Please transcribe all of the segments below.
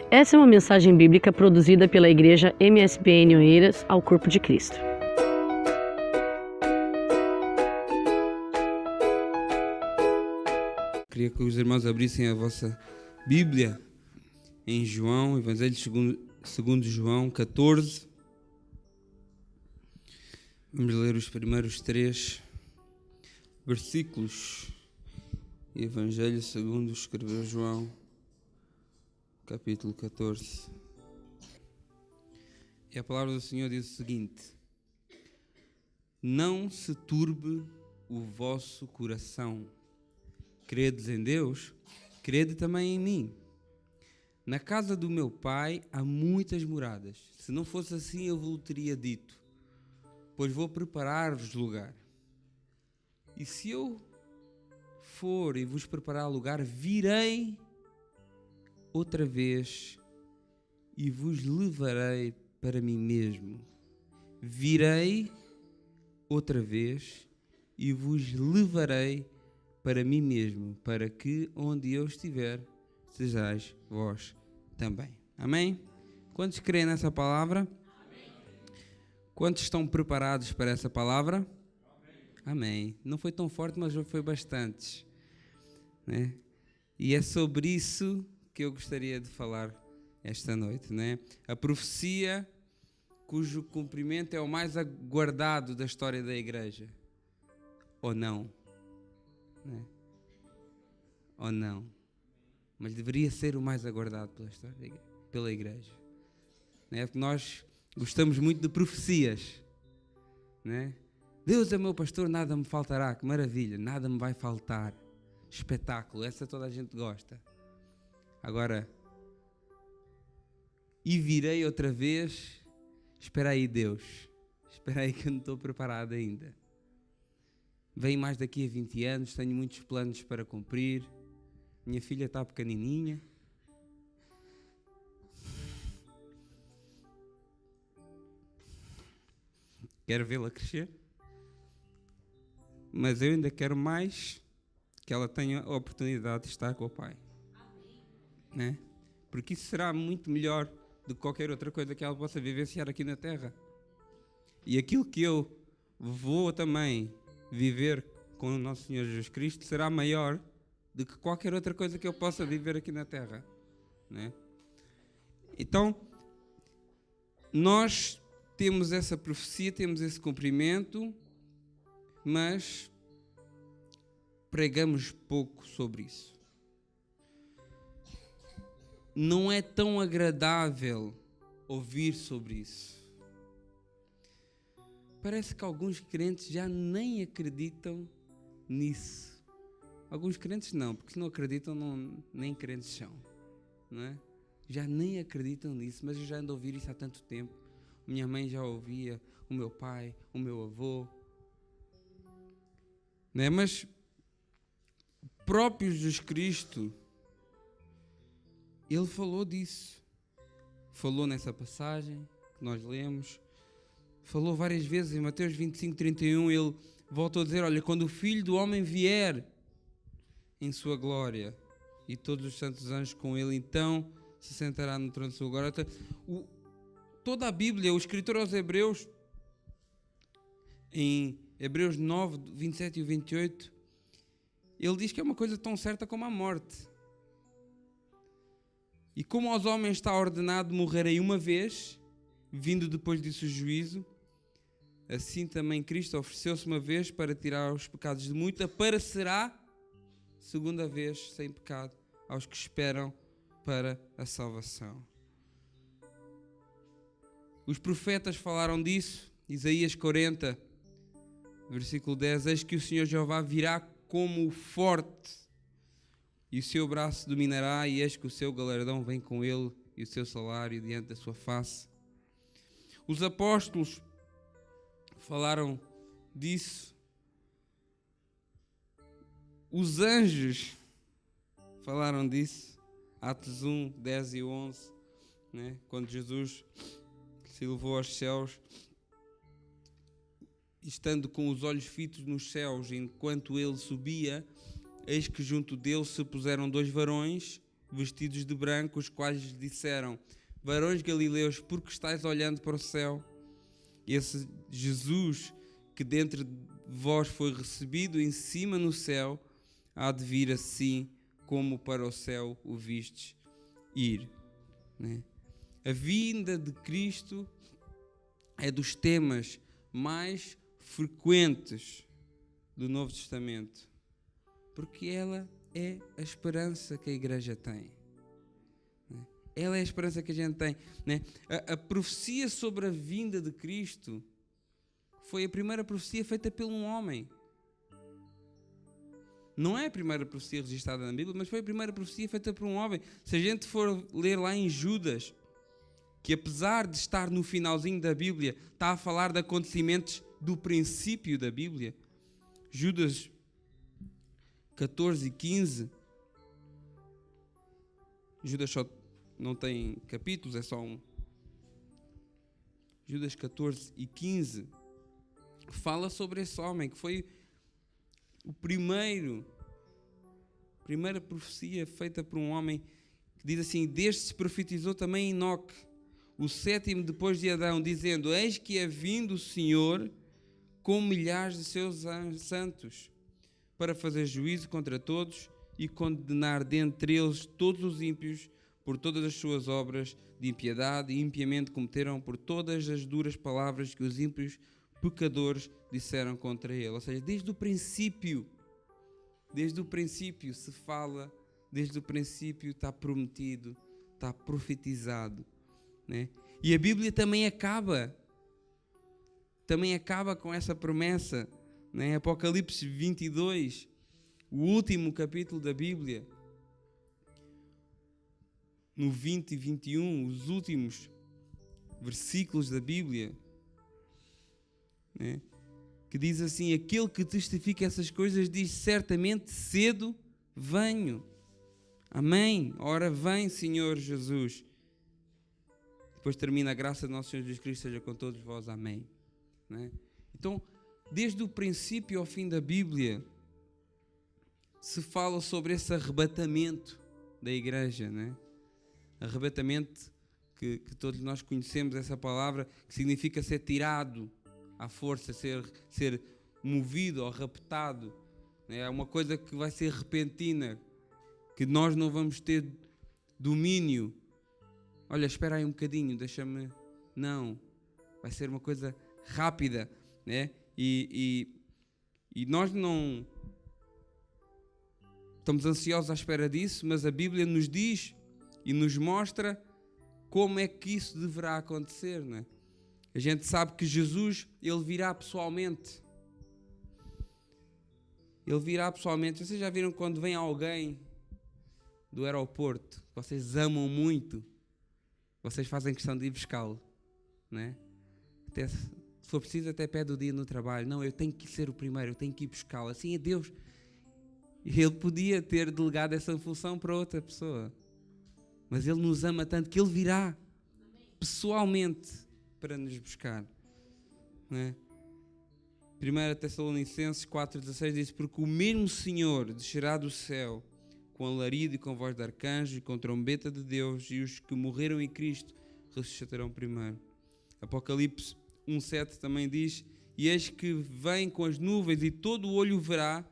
Essa é uma mensagem bíblica produzida pela Igreja MSBN Oeiras ao Corpo de Cristo. Queria que os irmãos abrissem a vossa Bíblia em João, Evangelho segundo João 14. Vamos ler os primeiros 3 versículos. Evangelho segundo escreveu João, capítulo 14. E a palavra do Senhor diz o seguinte: não se turbe o vosso coração. Credes em Deus, crede também em mim. Na casa do meu pai há muitas moradas. Se não fosse assim, eu vos teria dito, pois vou preparar-vos lugar. E se eu for e vos preparar lugar, virei outra vez e vos levarei para mim mesmo. Virei outra vez e vos levarei para mim mesmo, para que onde eu estiver, sejais vós também. Amém? Quantos creem nessa palavra? Amém. Quantos estão preparados para essa palavra? Amém. Amém. Não foi tão forte, mas foi bastante, né? E é sobre isso que eu gostaria de falar esta noite, né? A profecia cujo cumprimento é o mais aguardado da história da igreja. Ou não? Né? Ou não? Mas deveria ser o mais aguardado pela igreja, né? Porque nós gostamos muito de profecias, né? Deus é meu pastor, nada me faltará. Que maravilha, nada me vai faltar. Espetáculo, essa toda a gente gosta. Agora, e virei outra vez. Espera aí, Deus, espera aí que eu não estou preparado ainda. Venho mais daqui a 20 anos, tenho muitos planos para cumprir. Minha filha está pequenininha. Quero vê-la crescer. Mas eu ainda quero mais que ela tenha a oportunidade de estar com o pai. Né? Porque isso será muito melhor do que qualquer outra coisa que ela possa vivenciar aqui na terra. E aquilo que eu vou também viver com o nosso Senhor Jesus Cristo será maior do que qualquer outra coisa que eu possa viver aqui na terra, né? Então, nós temos essa profecia, temos esse cumprimento, mas pregamos pouco sobre isso. Não é tão agradável ouvir sobre isso. Parece que alguns crentes já nem acreditam nisso. Alguns crentes não, porque se não acreditam, nem crentes são, não é? Já nem acreditam nisso, mas eu já ando a ouvir isso há tanto tempo. Minha mãe já ouvia, o meu pai, o meu avô, não é? Mas o próprio Jesus Cristo, ele falou disso. Falou nessa passagem que nós lemos. Falou várias vezes em Mateus 25:31, ele voltou a dizer, olha, quando o Filho do Homem vier em sua glória e todos os santos anjos com ele, então se sentará no trono de sua glória. Toda a Bíblia, o escritor aos Hebreus, em Hebreus 9, 27 e 28, ele diz que é uma coisa tão certa como a morte. E como aos homens está ordenado morrerem uma vez, vindo depois disso o juízo, assim também Cristo ofereceu-se uma vez para tirar os pecados de muitos, aparecerá segunda vez sem pecado aos que esperam para a salvação. Os profetas falaram disso. Isaías 40, versículo 10, eis que o Senhor Jeová virá como o forte, e o seu braço dominará, e eis que o seu galardão vem com ele, e o seu salário diante da sua face. Os apóstolos falaram disso. Os anjos falaram disso. Atos 1, 10 e 11, né? Quando Jesus se elevou aos céus, estando com os olhos fitos nos céus, enquanto ele subia, eis que junto dele se puseram 2 varões, vestidos de branco, os quais lhes disseram: varões galileus, por que estáis olhando para o céu? Esse Jesus que dentre vós foi recebido em cima no céu, há de vir assim como para o céu o vistes ir. Né? A vinda de Cristo é dos temas mais frequentes do Novo Testamento, porque ela é a esperança que a igreja tem. Ela é a esperança que a gente tem. Né? A profecia sobre a vinda de Cristo foi a primeira profecia feita por um homem. Não é a primeira profecia registrada na Bíblia, mas foi a primeira profecia feita por um homem. Se a gente for ler lá em Judas, que apesar de estar no finalzinho da Bíblia, está a falar de acontecimentos do princípio da Bíblia. Judas 14 e 15. Judas só não tem capítulos, é só um. Judas 14 e 15 fala sobre esse homem que foi o primeira profecia feita por um homem, que diz assim: deste se profetizou também Enoque, o sétimo depois de Adão, dizendo: eis que é vindo o Senhor com milhares de seus santos, para fazer juízo contra todos e condenar dentre eles todos os ímpios por todas as suas obras de impiedade e impiamente cometeram, por todas as duras palavras que os ímpios pecadores disseram contra ele. Ou seja, desde o princípio se fala, desde o princípio está prometido, está profetizado. Né? E a Bíblia também acaba com essa promessa. Né? Apocalipse 22, o último capítulo da Bíblia, no 20 e 21, os últimos versículos da Bíblia, né? Que diz assim: aquele que testifica essas coisas diz certamente: cedo venho. Amém. Ora vem, Senhor Jesus. Depois termina: a graça do nosso Senhor Jesus Cristo seja com todos vós. Amém. Né? Então, desde o princípio ao fim da Bíblia, se fala sobre esse arrebatamento da igreja, né? Arrebatamento que todos nós conhecemos, essa palavra, que significa ser tirado à força, ser movido ou raptado. É uma coisa que vai ser repentina, que nós não vamos ter domínio. Olha, espera aí um bocadinho, deixa-me... Não, vai ser uma coisa rápida, né? E nós não estamos ansiosos à espera disso, mas a Bíblia nos diz e nos mostra como é que isso deverá acontecer, né? A gente sabe que Jesus, ele virá pessoalmente. Ele virá pessoalmente. Vocês já viram quando vem alguém do aeroporto, que vocês amam muito, vocês fazem questão de ir buscá-lo, né? Até, se for preciso, até pede o dia no trabalho. Não, eu tenho que ser o primeiro, eu tenho que ir buscá-lo. Assim é Deus. Ele podia ter delegado essa função para outra pessoa, mas Ele nos ama tanto que Ele virá pessoalmente para nos buscar. Não é? 1 Tessalonicenses 4,16 diz: porque o mesmo Senhor descerá do céu com alarido e com voz de arcanjo e com trombeta de Deus, e os que morreram em Cristo ressuscitarão primeiro. Apocalipse 1,7 também diz: e eis que vem com as nuvens, e todo o olho verá,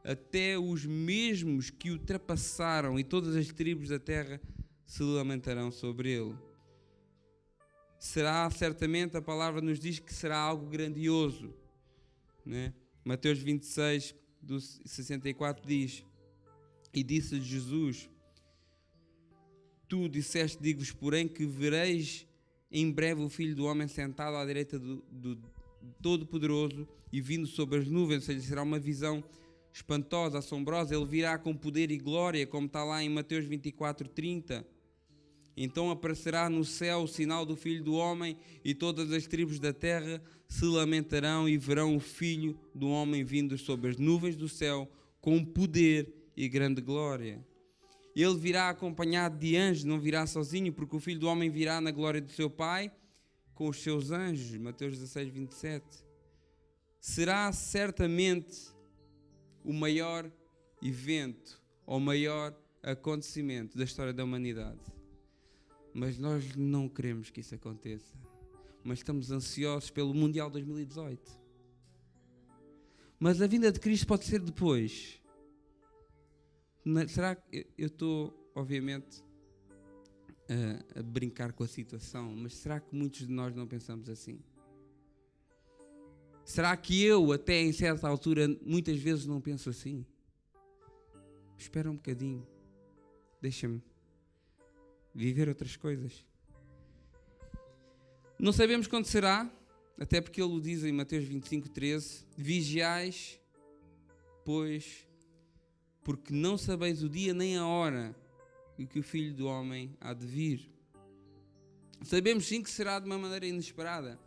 até os mesmos que o ultrapassaram, e todas as tribos da terra se lamentarão sobre ele. Será, certamente, a palavra nos diz que será algo grandioso, né? Mateus 26, do 64 diz: e disse-lhe Jesus: tu disseste, digo-vos, porém, que vereis em breve o Filho do Homem sentado à direita do Todo-Poderoso e vindo sobre as nuvens. Ou seja, será uma visão espantosa, assombrosa. Ele virá com poder e glória, como está lá em Mateus 24:30. Então aparecerá no céu o sinal do Filho do Homem, e todas as tribos da terra se lamentarão e verão o Filho do Homem vindo sobre as nuvens do céu com poder e grande glória. Ele virá acompanhado de anjos, não virá sozinho, porque o Filho do Homem virá na glória do seu Pai com os seus anjos. Mateus 16:27. Será certamente o maior evento, ou maior acontecimento da história da humanidade. Mas nós não queremos que isso aconteça. Mas estamos ansiosos pelo Mundial 2018. Mas a vinda de Cristo pode ser depois. Será que eu estou, obviamente, a brincar com a situação, mas será que muitos de nós não pensamos assim? Será que eu, até em certa altura, muitas vezes não penso assim? Espera um bocadinho. Deixa-me viver outras coisas. Não sabemos quando será, até porque ele o diz em Mateus 25:13, vigiais, pois, porque não sabeis o dia nem a hora em que o Filho do Homem há de vir. Sabemos sim que será de uma maneira inesperada,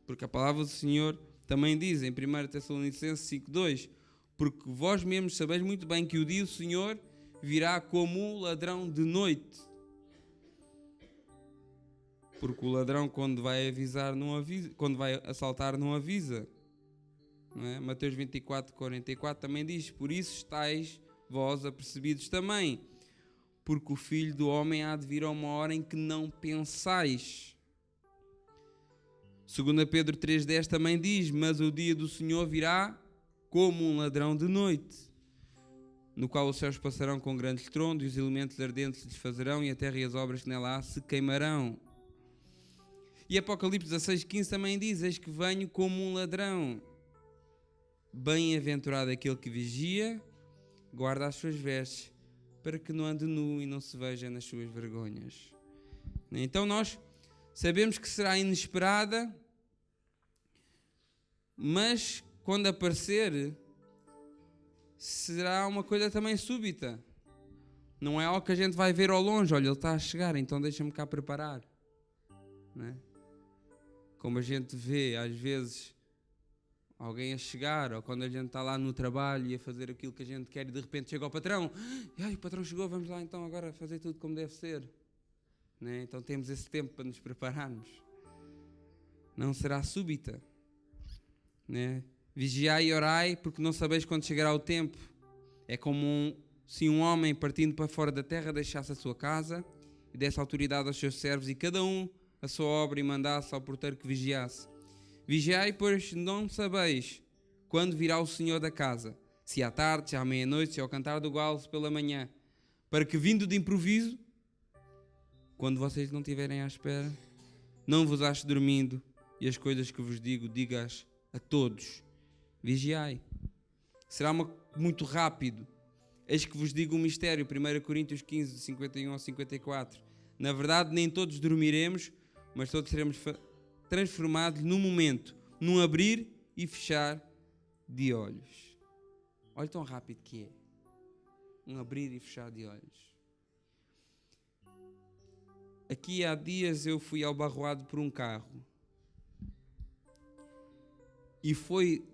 porque a palavra do Senhor também diz em 1 Tessalonicenses 5:2, porque vós mesmos sabeis muito bem que o dia do Senhor virá como um ladrão de noite. Porque o ladrão, quando vai avisar, não avisa, quando vai assaltar, não avisa. Não é? Mateus 24:44 também diz, por isso estáis vós apercebidos também, porque o Filho do Homem há de vir a uma hora em que não pensais. 2 Pedro 3:10 também diz, mas o dia do Senhor virá como um ladrão de noite, no qual os céus passarão com grande estrondo e os elementos ardentes se desfazerão e a terra e as obras que nela há se queimarão. E Apocalipse 16:15 também diz, eis que venho como um ladrão. Bem-aventurado aquele que vigia, guarda as suas vestes, para que não ande nu e não se veja nas suas vergonhas. Então nós sabemos que será inesperada, mas quando aparecer, será uma coisa também súbita. Não é algo que a gente vai ver ao longe, olha, ele está a chegar, então deixa-me cá preparar. Não é? Como a gente vê, às vezes, alguém a chegar, ou quando a gente está lá no trabalho e a fazer aquilo que a gente quer e de repente chega ao patrão, o patrão chegou, vamos lá então agora fazer tudo como deve ser. Né? Então temos esse tempo para nos prepararmos. Não será súbita. Né? Vigiai e orai, porque não sabeis quando chegará o tempo. É como se um homem partindo para fora da terra deixasse a sua casa e desse autoridade aos seus servos e cada um a sua obra e mandasse ao porteiro que vigiasse. Vigiai, pois não sabeis quando virá o Senhor da casa, se à tarde, se à meia-noite, se ao cantar do galo, se pela manhã, para que vindo de improviso, quando vocês não estiverem à espera, não vos ache dormindo e as coisas que vos digo, diga-as a todos. Vigiai. Será muito rápido. Eis que vos digo um mistério, 1 Coríntios 15, 51 ao 54. Na verdade, nem todos dormiremos, mas todos seremos transformados num momento, num abrir e fechar de olhos. Olha tão rápido que é. Um abrir e fechar de olhos. Aqui há dias eu fui albarroado por um carro. E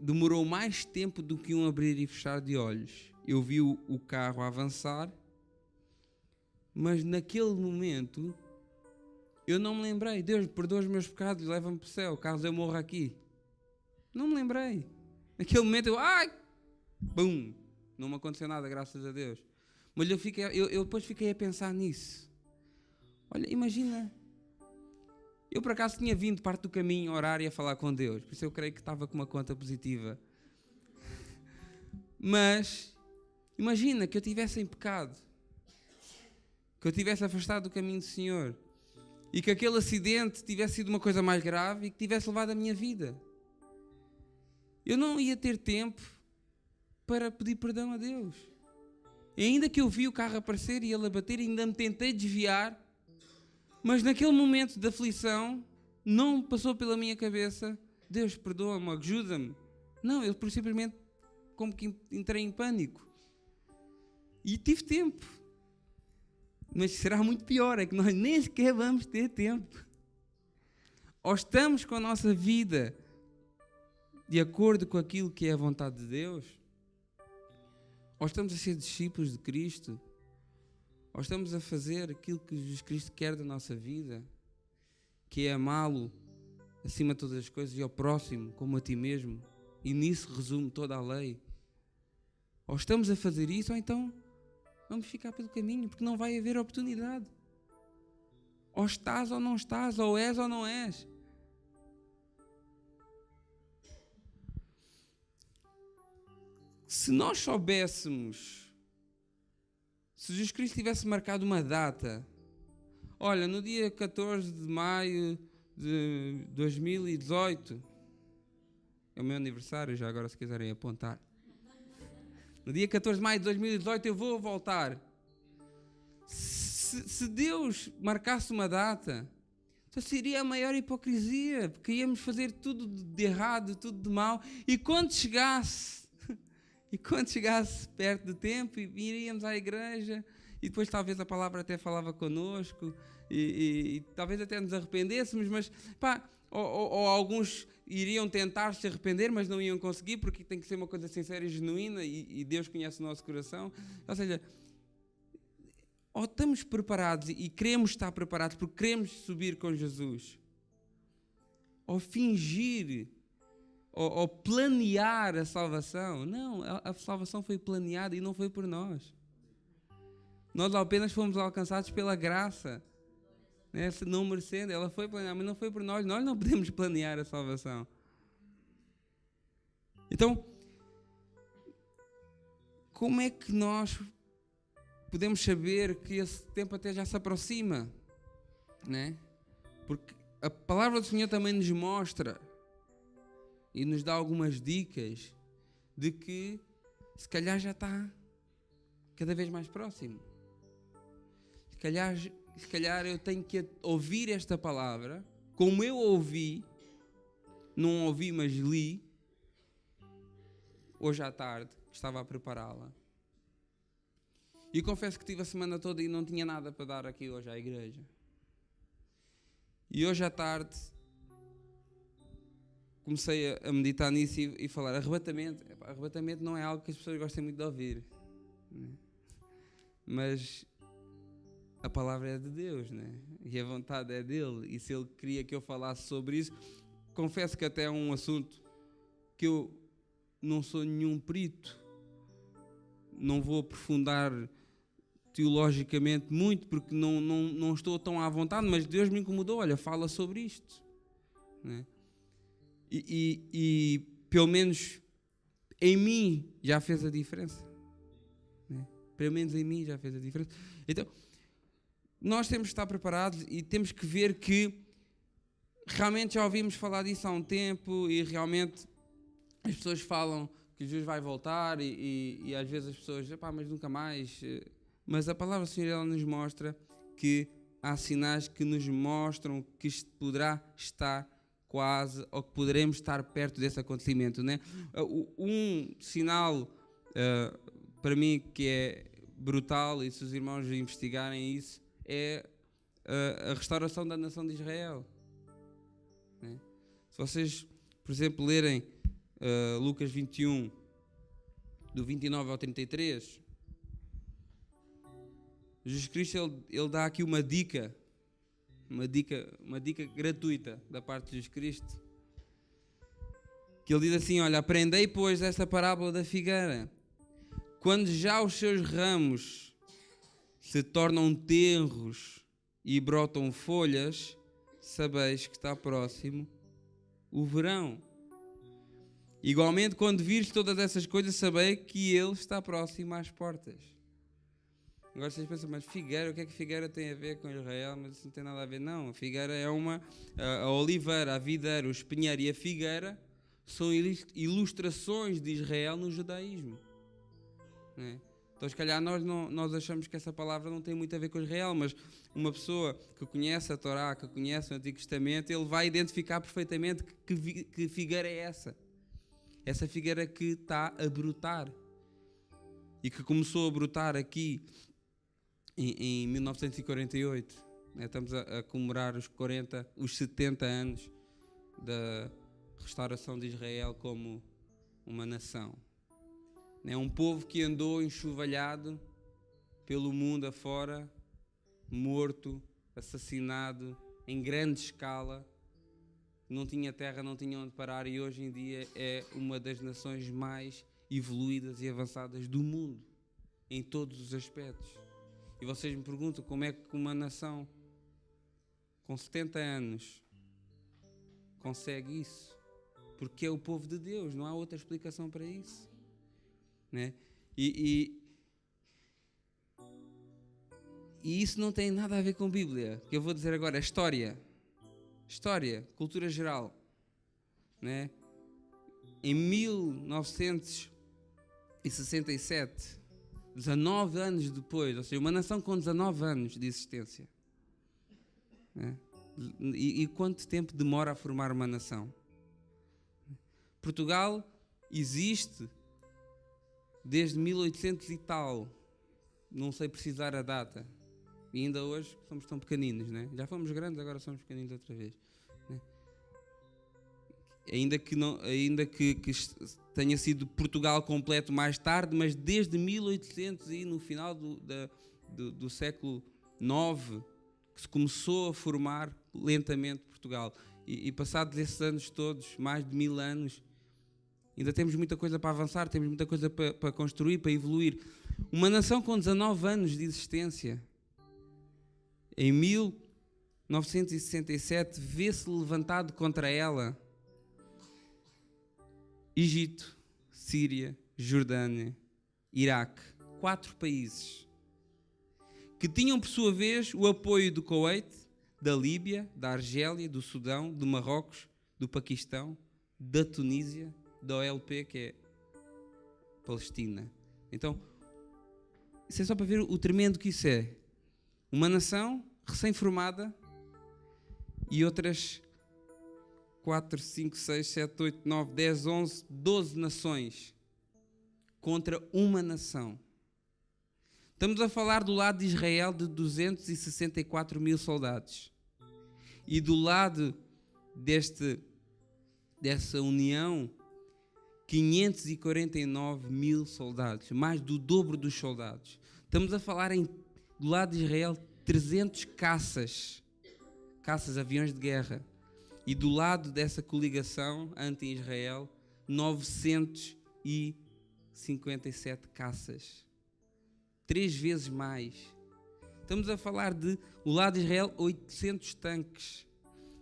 demorou mais tempo do que um abrir e fechar de olhos. Eu vi o carro avançar, mas naquele momento eu não me lembrei. Deus, perdoa os meus pecados, leva-me para o céu, caso eu morra aqui. Não me lembrei. Naquele momento bum, não me aconteceu nada, graças a Deus. Mas eu depois fiquei a pensar nisso. Olha, imagina, eu por acaso tinha vindo parte do caminho a orar e a falar com Deus, por isso eu creio que estava com uma conta positiva. Mas imagina que eu estivesse em pecado, que eu estivesse afastado do caminho do Senhor e que aquele acidente tivesse sido uma coisa mais grave e que tivesse levado a minha vida. Eu não ia ter tempo para pedir perdão a Deus. E ainda que eu vi o carro aparecer e ele a bater, ainda me tentei desviar, mas naquele momento de aflição não passou pela minha cabeça, Deus, perdoa-me, ajuda-me. Não, eu simplesmente como que entrei em pânico. E tive tempo. Mas será muito pior, é que nós nem sequer vamos ter tempo. Ou estamos com a nossa vida de acordo com aquilo que é a vontade de Deus, ou estamos a ser discípulos de Cristo, ou estamos a fazer aquilo que Jesus Cristo quer da nossa vida, que é amá-lo acima de todas as coisas e ao próximo como a ti mesmo, e nisso resume toda a lei. Ou estamos a fazer isso, ou então Vamos ficar pelo caminho, porque não vai haver oportunidade. Ou estás ou não estás, ou és ou não és. Se nós soubéssemos, se Jesus Cristo tivesse marcado uma data, olha, no dia 14 de maio de 2018, é o meu aniversário, já agora se quiserem apontar. No dia 14 de maio de 2018 eu vou voltar. Se Deus marcasse uma data, então seria a maior hipocrisia, porque íamos fazer tudo de errado, tudo de mal, e quando chegasse perto do tempo, iríamos à igreja, e depois talvez a palavra até falava connosco, e talvez até nos arrependêssemos, mas ou alguns iriam tentar se arrepender, mas não iam conseguir, porque tem que ser uma coisa sincera e genuína, e Deus conhece o nosso coração. Ou seja, ou estamos preparados e queremos estar preparados porque queremos subir com Jesus, ou fingir, ou planear a salvação. Não, a salvação foi planeada e não foi por nós. Nós apenas fomos alcançados pela graça, né? Não merecendo. Ela foi planeada, mas não foi por nós. Nós não podemos planear a salvação. Então, como é que nós podemos saber que esse tempo até já se aproxima, né? Porque a palavra do Senhor também nos mostra e nos dá algumas dicas de que se calhar já está cada vez mais próximo. Se calhar eu tenho que ouvir esta palavra como eu ouvi, não ouvi, mas li hoje à tarde, que estava a prepará-la. E confesso que tive a semana toda e não tinha nada para dar aqui hoje à igreja. E hoje à tarde comecei a meditar nisso e falar arrebatamento. Arrebatamento não é algo que as pessoas gostem muito de ouvir, né? Mas a palavra é de Deus, né? E a vontade é dele. E se ele queria que eu falasse sobre isso, confesso que até é um assunto que eu não sou nenhum perito. Não vou aprofundar teologicamente muito, porque não estou tão à vontade, mas Deus me incomodou, olha, fala sobre isto, né? E pelo menos em mim já fez a diferença, né? Pelo menos em mim já fez a diferença. Então, nós temos que estar preparados e temos que ver que realmente já ouvimos falar disso há um tempo e realmente as pessoas falam que Jesus vai voltar e às vezes as pessoas, mas nunca mais. Mas a palavra do Senhor, ela nos mostra que há sinais que nos mostram que isto poderá estar quase, ou que poderemos estar perto desse acontecimento, né? Um sinal para mim que é brutal, e se os irmãos investigarem isso, é a restauração da nação de Israel, né? Se vocês, por exemplo, lerem Lucas 21, do 29 ao 33, Jesus Cristo ele dá aqui uma dica gratuita da parte de Jesus Cristo, que ele diz assim: olha, aprendei pois esta parábola da figueira. Quando já os seus ramos se tornam tenros e brotam folhas, sabeis que está próximo o verão. Igualmente, quando vires todas essas coisas, sabei que ele está próximo às portas. Agora vocês pensam, mas figueira, o que é que figueira tem a ver com Israel? Mas isso não tem nada a ver. Não, a figueira é a oliveira, a videira, o espinheiro e a figueira são ilustrações de Israel no judaísmo, né? Então, se calhar nós achamos que essa palavra não tem muito a ver com Israel, mas uma pessoa que conhece a Torá, que conhece o Antigo Testamento, ele vai identificar perfeitamente que figueira é essa. Essa figueira que está a brotar e que começou a brotar aqui em 1948, né? Estamos a comemorar os 70 anos da restauração de Israel como uma nação. É um povo que andou enxovalhado pelo mundo afora, morto, assassinado em grande escala, não tinha terra, não tinha onde parar, e hoje em dia é uma das nações mais evoluídas e avançadas do mundo. em todos os aspectos. E vocês me perguntam como é que uma nação com 70 anos consegue isso? Porque é o povo de Deus, não há outra explicação para isso, né? E isso não tem nada a ver com Bíblia. O que eu vou dizer agora é história, cultura geral, né? Em 1967, 19 anos depois, ou seja, uma nação com 19 anos de existência, né? E quanto tempo demora a formar uma nação? Portugal existe desde 1800 e tal, não sei precisar a data, e ainda hoje somos tão pequeninos, né? Já fomos grandes, agora somos pequeninos outra vez, né? Ainda que tenha sido Portugal completo mais tarde, mas desde 1800 e no final do século IX que se começou a formar lentamente Portugal. E passados esses anos todos, mais de 1000 anos, ainda temos muita coisa para avançar, temos muita coisa para construir, para evoluir. Uma nação com 19 anos de existência, em 1967, vê-se levantado contra ela Egito, Síria, Jordânia, Iraque, 4 países que tinham por sua vez o apoio do Kuwait, da Líbia, da Argélia, do Sudão, do Marrocos, do Paquistão, da Tunísia, da OLP, que é Palestina. Então, isso é só para ver o tremendo que isso é. Uma nação recém-formada e outras 4, 5, 6, 7, 8, 9, 10, 11, 12 nações contra uma nação. Estamos a falar do lado de Israel de 264 mil soldados. E do lado dessa união, 549 mil soldados. Mais do dobro dos soldados. Estamos a falar do lado de Israel 300 caças, aviões de guerra. E do lado dessa coligação anti-Israel, 957 caças. 3 vezes mais. Estamos a falar do lado de Israel, 800 tanques.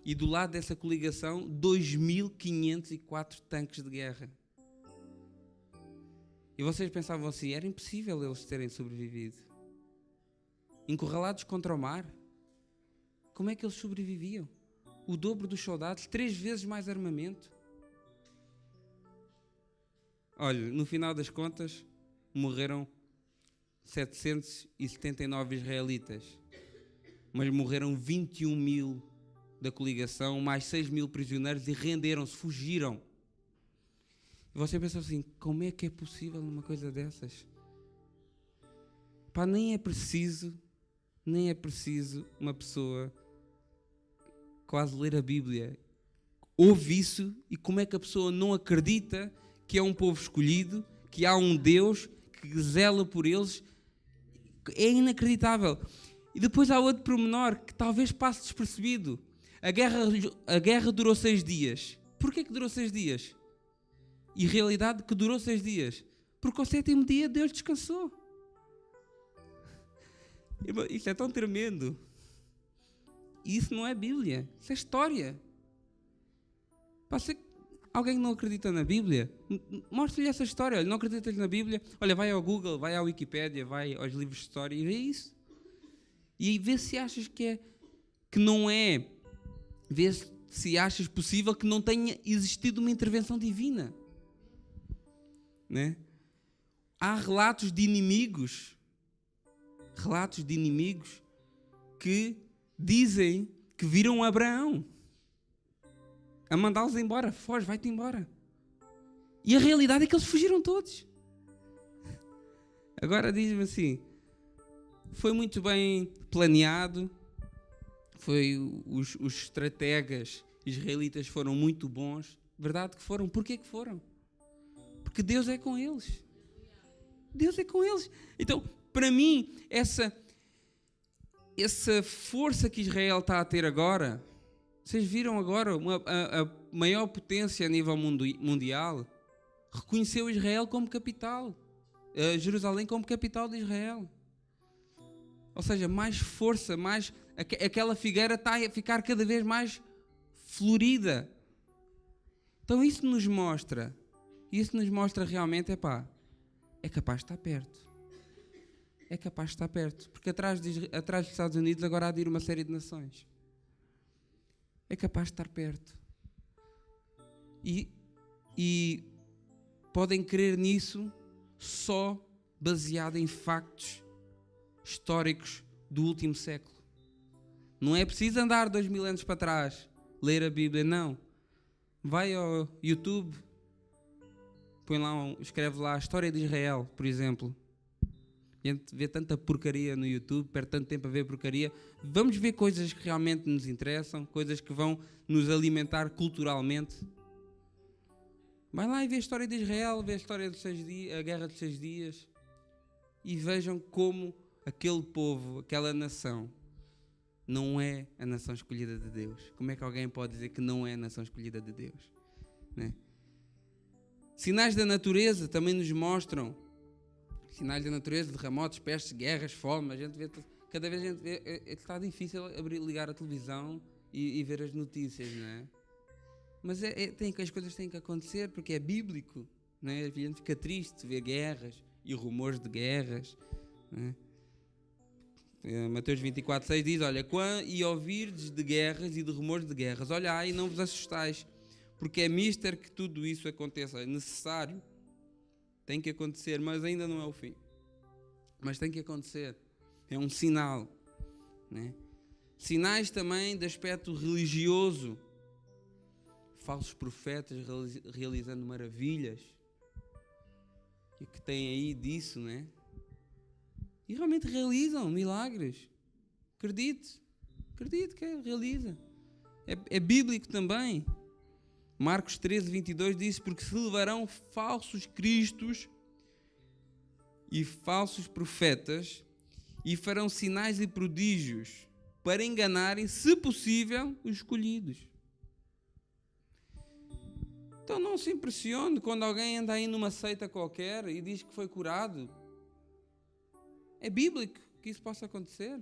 E do lado dessa coligação, 2.504 tanques de guerra. E vocês pensavam assim, era impossível eles terem sobrevivido. Encurralados contra o mar. Como é que eles sobreviviam? O dobro dos soldados, 3 vezes mais armamento. Olha, no final das contas, morreram 779 israelitas, mas morreram 21 mil da coligação, mais 6 mil prisioneiros, e renderam-se, fugiram. E você pensa assim, como é que é possível uma coisa dessas? Pá, nem é preciso uma pessoa quase ler a Bíblia. Ouve isso e como é que a pessoa não acredita que é um povo escolhido, que há um Deus que zela por eles? É inacreditável. E depois há outro pormenor que talvez passe despercebido. A guerra durou 6 dias. Porquê que durou 6 dias? E realidade que durou 6 dias. Porque ao 7º dia Deus descansou. Isto é tão tremendo. E isso não é Bíblia. Isso é história. Alguém que não acredita na Bíblia, mostra-lhe essa história. Olha, não acreditas na Bíblia? Olha, vai ao Google, vai à Wikipédia, vai aos livros de história e vê isso. E vê se achas que não é. Vê se achas possível que não tenha existido uma intervenção divina. Né? Há relatos de inimigos que dizem que viram Abraão a mandá-los embora. Foge, vai-te embora. E a realidade é que eles fugiram todos. Agora diz-me assim, foi muito bem planeado, os estrategas israelitas foram muito bons. Verdade que foram. Porquê que foram? Porque Deus é com eles. Deus é com eles. Então, para mim, essa força que Israel está a ter agora, vocês viram agora a maior potência a nível mundial, reconheceu Israel como capital. Jerusalém como capital de Israel. Ou seja, mais força, mais aquela figueira está a ficar cada vez mais florida. Então isso nos mostra realmente, é capaz de estar perto. É capaz de estar perto. Porque atrás dos Estados Unidos agora há de ir uma série de nações. É capaz de estar perto. E podem crer nisso só baseado em factos históricos do último século. Não é preciso andar 2000 anos para trás, ler a Bíblia, não. Vai ao YouTube, escreve lá a história de Israel, por exemplo. A gente vê tanta porcaria no YouTube, perde tanto tempo a ver porcaria. Vamos ver coisas que realmente nos interessam, coisas que vão nos alimentar culturalmente. Vai lá e vê a história de Israel, vê a história dos 6 dias, a Guerra dos 6 Dias, e vejam como aquele povo, aquela nação, não é a nação escolhida de Deus. Como é que alguém pode dizer que não é a nação escolhida de Deus? Né? Sinais da natureza também nos mostram. Sinais da natureza, terremotos, pestes, guerras, fome. A gente vê, cada vez a gente vê, está difícil ligar a televisão e ver as notícias, não é? Mas as coisas têm que acontecer porque é bíblico, não é? A gente fica triste ver guerras e rumores de guerras, não é? Mateus 24:6 diz: olha, e ouvirdes de guerras e de rumores de guerras, olhai e não vos assustais, porque é mister que tudo isso aconteça. É necessário, tem que acontecer, mas ainda não é o fim. Mas tem que acontecer, é um sinal, né? Sinais também de aspecto religioso, falsos profetas realizando maravilhas, e que tem aí disso, né? E realmente realizam milagres. Acredite que realiza. É bíblico também. Marcos 13:22 diz: porque se levarão falsos cristos e falsos profetas e farão sinais e prodígios para enganarem, se possível, os escolhidos. Então não se impressione quando alguém anda aí numa seita qualquer e diz que foi curado. É bíblico que isso possa acontecer.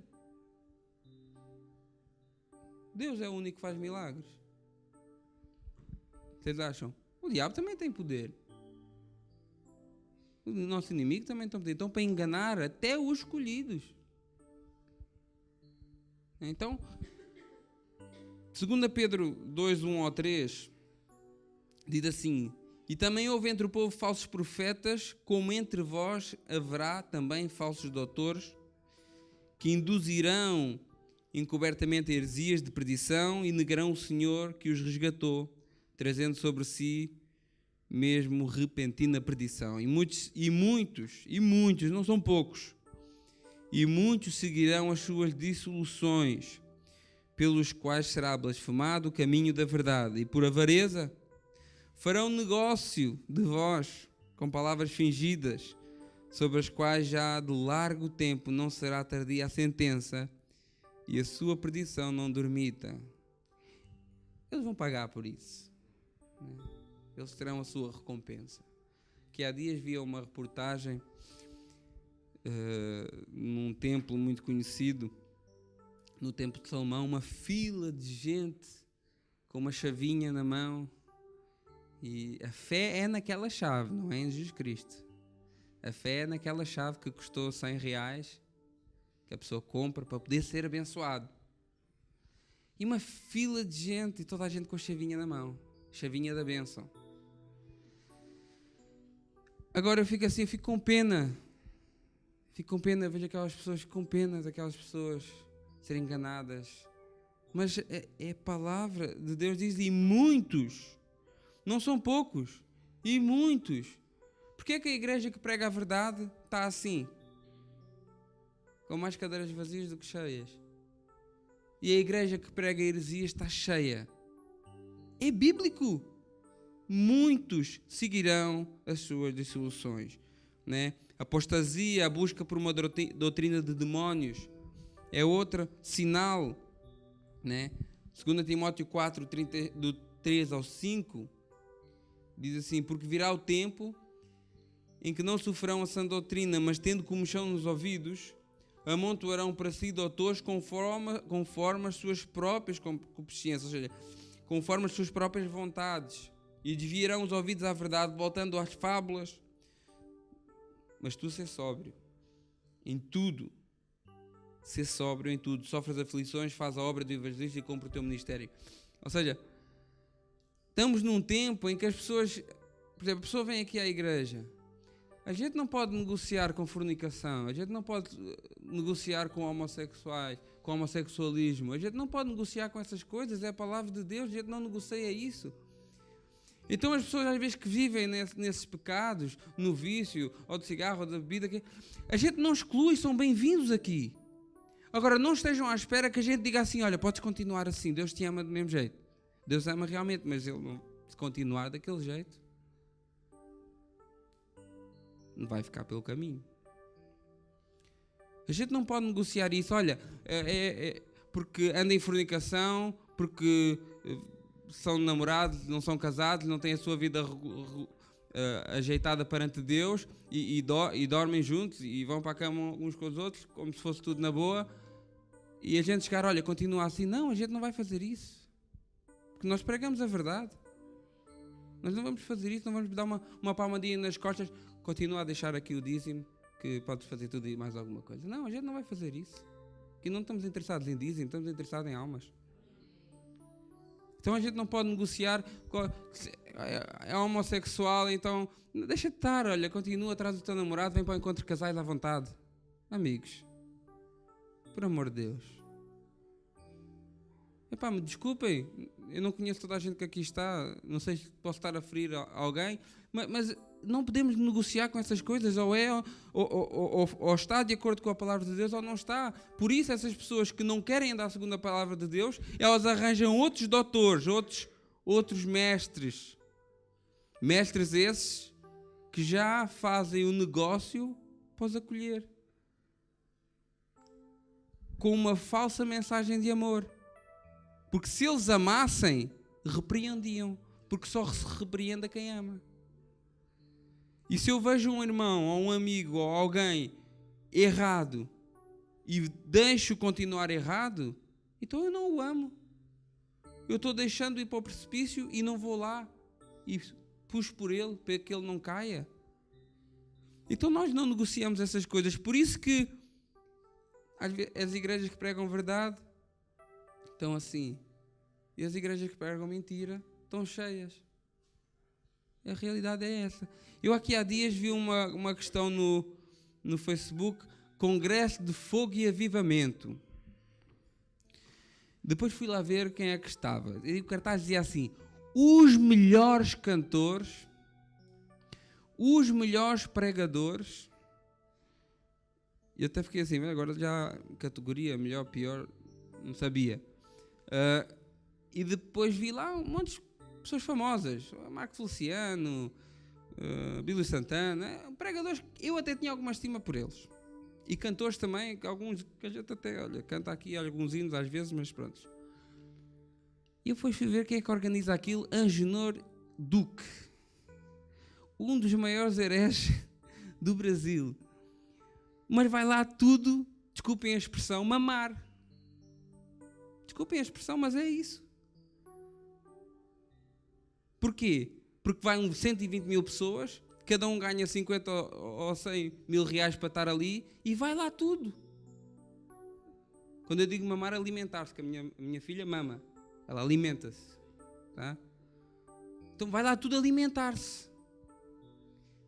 Deus é o único que faz milagres. Vocês acham? O diabo também tem poder. O nosso inimigo também tem poder. Então, para enganar até os escolhidos. Então, 2 Pedro 2:1-3 diz assim: e também houve entre o povo falsos profetas, como entre vós haverá também falsos doutores, que induzirão encobertamente heresias de perdição e negarão o Senhor que os resgatou, trazendo sobre si mesmo repentina perdição. E muitos, não são poucos, e muitos seguirão as suas dissoluções, pelos quais será blasfemado o caminho da verdade, e por avareza farão negócio de vós com palavras fingidas, sobre as quais já de largo tempo não será tardia a sentença, e a sua perdição não dormita. Eles vão pagar por isso, né? Eles terão a sua recompensa. Que há dias vi uma reportagem num templo muito conhecido, no templo de Salomão, uma fila de gente com uma chavinha na mão. E a fé é naquela chave, não é em Jesus Cristo. A fé é naquela chave que custou R$100, que a pessoa compra para poder ser abençoado. E uma fila de gente, e toda a gente com a chavinha na mão, chavinha da bênção. Agora eu fico assim, fico com pena, vejo aquelas pessoas, fico com pena daquelas pessoas serem enganadas. Mas é a palavra de Deus diz, e muitos, não são poucos, e muitos. Porquê é que a igreja que prega a verdade está assim? Com mais cadeiras vazias do que cheias. E a igreja que prega a heresia está cheia. É bíblico. Muitos seguirão as suas dissoluções, né? Apostasia, a busca por uma doutrina de demónios, é outro sinal, né? 2 Timóteo 4, 3-5, diz assim: porque virá o tempo em que não sofrerão a sã doutrina, mas tendo comichão nos ouvidos, amontoarão para si doutores conforme as suas próprias concupiscências, ou seja, conforme as suas próprias vontades, e desviarão os ouvidos à verdade, voltando às fábulas. Mas tu sê sóbrio em tudo, sê sóbrio em tudo, sofre as aflições, faz a obra do evangelista e cumpre o teu ministério. Ou seja, estamos num tempo em que as pessoas, por exemplo, a pessoa vem aqui à igreja, a gente não pode negociar com fornicação, a gente não pode negociar com homossexuais, com homossexualismo, a gente não pode negociar com essas coisas, é a palavra de Deus, a gente não negocia isso. Então as pessoas às vezes que vivem nesses pecados, no vício, ou de cigarro, ou da bebida, a gente não exclui, são bem-vindos aqui. Agora não estejam à espera que a gente diga assim, olha, podes continuar assim, Deus te ama do mesmo jeito. Deus ama realmente, mas Ele não, se continuar daquele jeito, não vai ficar pelo caminho. A gente não pode negociar isso, olha, porque anda em fornicação, porque são namorados, não são casados, não têm a sua vida ajeitada perante Deus e dormem juntos e vão para a cama uns com os outros como se fosse tudo na boa, e a gente chegar, olha, continua assim. Não, a gente não vai fazer isso, porque nós pregamos a verdade. Nós não vamos fazer isso, não vamos dar uma palmadinha nas costas, continua a deixar aqui o dízimo, que podes fazer tudo e mais alguma coisa. Não, a gente não vai fazer isso, que não estamos interessados em dízimo, estamos interessados em almas. Então a gente não pode negociar, é homossexual, então deixa de estar, olha, continua atrás do teu namorado, vem para o encontro de casais à vontade. Amigos, por amor de Deus. Epá, me desculpem, eu não conheço toda a gente que aqui está, não sei se posso estar a ferir alguém, mas não podemos negociar com essas coisas, ou está de acordo com a palavra de Deus ou não está. Por isso essas pessoas que não querem andar segundo a palavra de Deus, elas arranjam outros doutores, outros mestres esses que já fazem o negócio para os acolher, com uma falsa mensagem de amor. Porque se eles amassem, repreendiam, porque só se repreende a quem ama. E se eu vejo um irmão, ou um amigo, ou alguém errado, e deixo continuar errado, então eu não o amo. Eu estou deixando ir para o precipício e não vou lá e puxo por ele, para que ele não caia. Então nós não negociamos essas coisas. Por isso que as igrejas que pregam verdade estão assim, e as igrejas que pregam mentira estão cheias. A realidade é essa. Eu aqui há dias vi uma questão no Facebook, Congresso de Fogo e Avivamento. Depois fui lá ver quem é que estava. E o cartaz dizia assim, os melhores cantores, os melhores pregadores. E eu até fiquei assim, agora já categoria, melhor, pior, não sabia. E depois vi lá um monte de pessoas famosas, Marco Feliciano, Bílio Santana, pregadores que eu até tinha alguma estima por eles. E cantores também, alguns que a gente até, olha, canta aqui alguns hinos às vezes, mas pronto. E eu fui ver quem é que organiza aquilo, Angenor Duque, um dos maiores hereges do Brasil. Mas vai lá tudo, desculpem a expressão, mamar. Desculpem a expressão, mas é isso. Porquê? Porque vai 120 mil pessoas, cada um ganha 50 ou 100 mil reais para estar ali e vai lá tudo. Quando eu digo mamar, alimentar-se, que a minha filha mama, ela alimenta-se. Tá? Então vai lá tudo alimentar-se.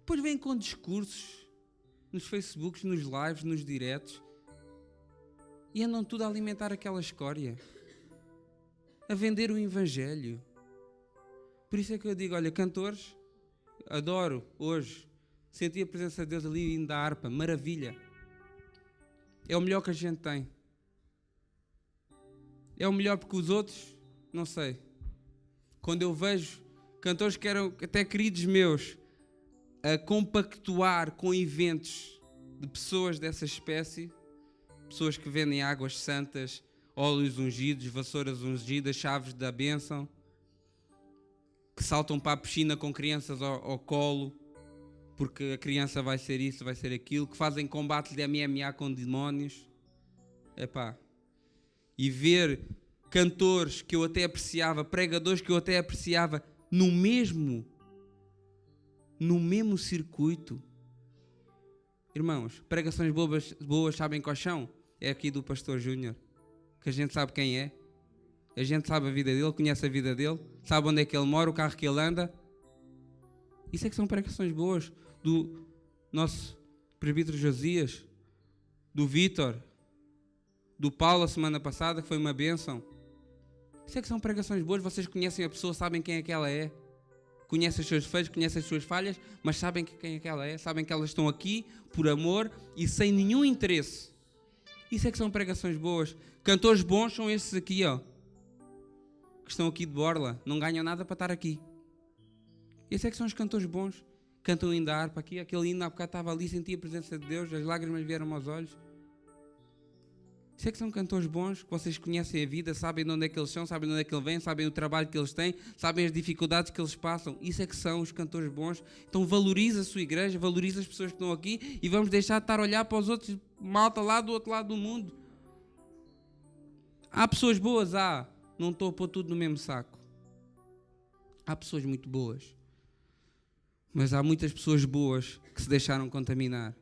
Depois vem com discursos nos Facebooks, nos lives, nos diretos e andam tudo a alimentar aquela escória, a vender o Evangelho. Por isso é que eu digo, olha, cantores, adoro hoje, senti a presença de Deus ali indo da harpa, maravilha. É o melhor que a gente tem. É o melhor porque os outros, não sei. Quando eu vejo cantores que eram até queridos meus a compactuar com eventos de pessoas dessa espécie, pessoas que vendem águas santas, óleos ungidos, vassouras ungidas, chaves da bênção, que saltam para a piscina com crianças ao colo, porque a criança vai ser isso, vai ser aquilo, que fazem combates de MMA com demónios. Epá. E ver cantores que eu até apreciava, pregadores que eu até apreciava, no mesmo circuito. Irmãos, pregações boas sabem quais são? É aqui do Pastor Júnior, que a gente sabe quem é, a gente sabe a vida dele, conhece a vida dele, sabe onde é que ele mora, o carro que ele anda. Isso é que são pregações boas. Do nosso presbítero Josias, do Vítor, do Paulo a semana passada, que foi uma bênção. Isso é que são pregações boas. Vocês conhecem a pessoa, sabem quem é que ela é, conhecem os seus defeitos, conhecem as suas falhas, mas sabem quem é que ela é, sabem que elas estão aqui por amor e sem nenhum interesse. Isso é que são pregações boas. Cantores bons são esses aqui, ó, que estão aqui de borla, não ganham nada para estar aqui. Esses é que são os cantores bons. Cantam ainda a harpa aqui, aquele hino há bocado estava ali, sentia a presença de Deus, as lágrimas vieram aos olhos. Isso é que são cantores bons, que vocês conhecem a vida, sabem de onde é que eles são, sabem de onde é que eles vêm, sabem o trabalho que eles têm, sabem as dificuldades que eles passam. Isso é que são os cantores bons. Então valoriza a sua igreja, valoriza as pessoas que estão aqui e vamos deixar de estar a olhar para os outros, malta lá do outro lado do mundo. Há pessoas boas, não estou a pôr tudo no mesmo saco. Há pessoas muito boas. Mas há muitas pessoas boas que se deixaram contaminar.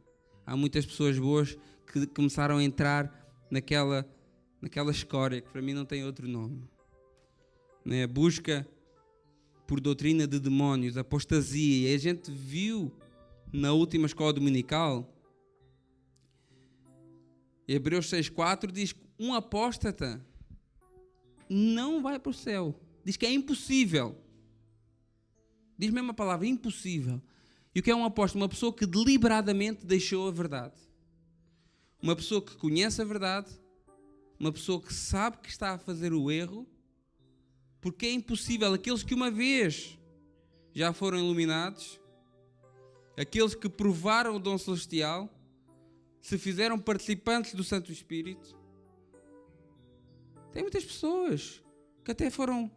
Há muitas pessoas boas que começaram a entrar naquela escória, que para mim não tem outro nome. Né? Busca por doutrina de demónios, apostasia. E a gente viu na última escola dominical, Hebreus 6,4 diz que um apóstata não vai para o céu. Diz que é impossível. Diz mesmo a palavra, impossível. E o que é um apóstolo? Uma pessoa que deliberadamente deixou a verdade. Uma pessoa que conhece a verdade. Uma pessoa que sabe que está a fazer o erro. Porque é impossível. Aqueles que uma vez já foram iluminados, aqueles que provaram o dom celestial, se fizeram participantes do Santo Espírito. Tem muitas pessoas que até foram